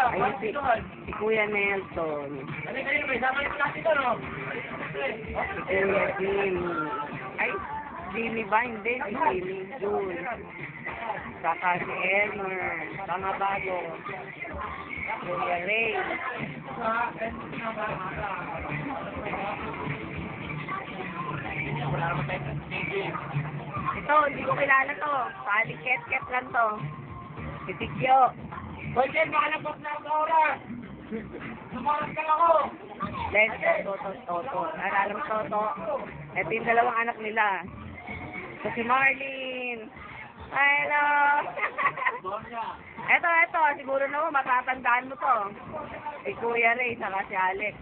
Ayun si Kuya Nelson. Si Kuya Jimmy. Ay, Jimmy ba? Hindi, si Jimmy. June. Saka si Elmer. Mga bago. Kuya Ray. Ito, hindi ko kilala to. Paliket-ket lang to. Si Tikyo. Hoy, Jen, makalabot na ako oras. Sumaras ka ako. Let's go, Toto. Alam Toto. Ito yung dalawang anak nila. So, si Marlene. Hello. Ito. Siguro naman, matatandaan mo to. Si Kuya Ray, saka si Alex.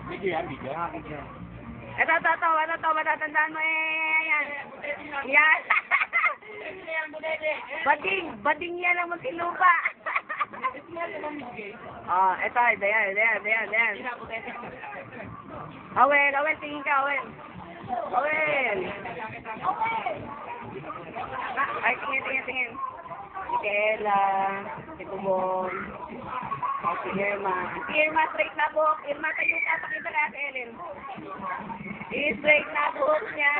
Bigyan. Ito, matatandaan mo yan. Yan. Bading yan ang Muntinlupa. Ito, dayan. Awel, tingin ka, Awel. Ay, tingin. Si Kela, si Kubong, si Irma. Si Irma, straight na buhok. Irma, tayo ka, pakita ka sa Ellen. Straight na buhok niya.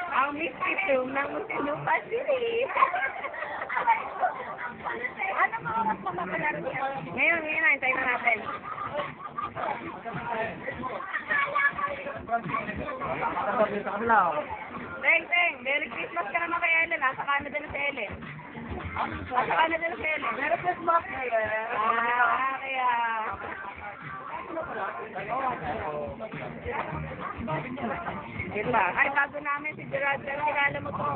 Ang mystic room ng Muntinlupa City. Ano mga mas mapapalaro niya? Ngayon, hintayin na natin. Teng, Merry Christmas ka naman kay Ellen. Nasa Canada na si Ellen. Merry Christmas! Kaya... Diba? Ay, bago namin si Gerard, pero kilala mo to.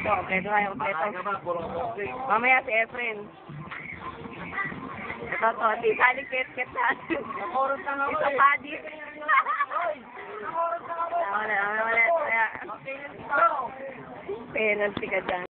Kompleto. Mamaya si Efren. Ito, di salikit-kit natin. Nakorot na ako Ito, Paddy. Wala. Penalty ka dyan.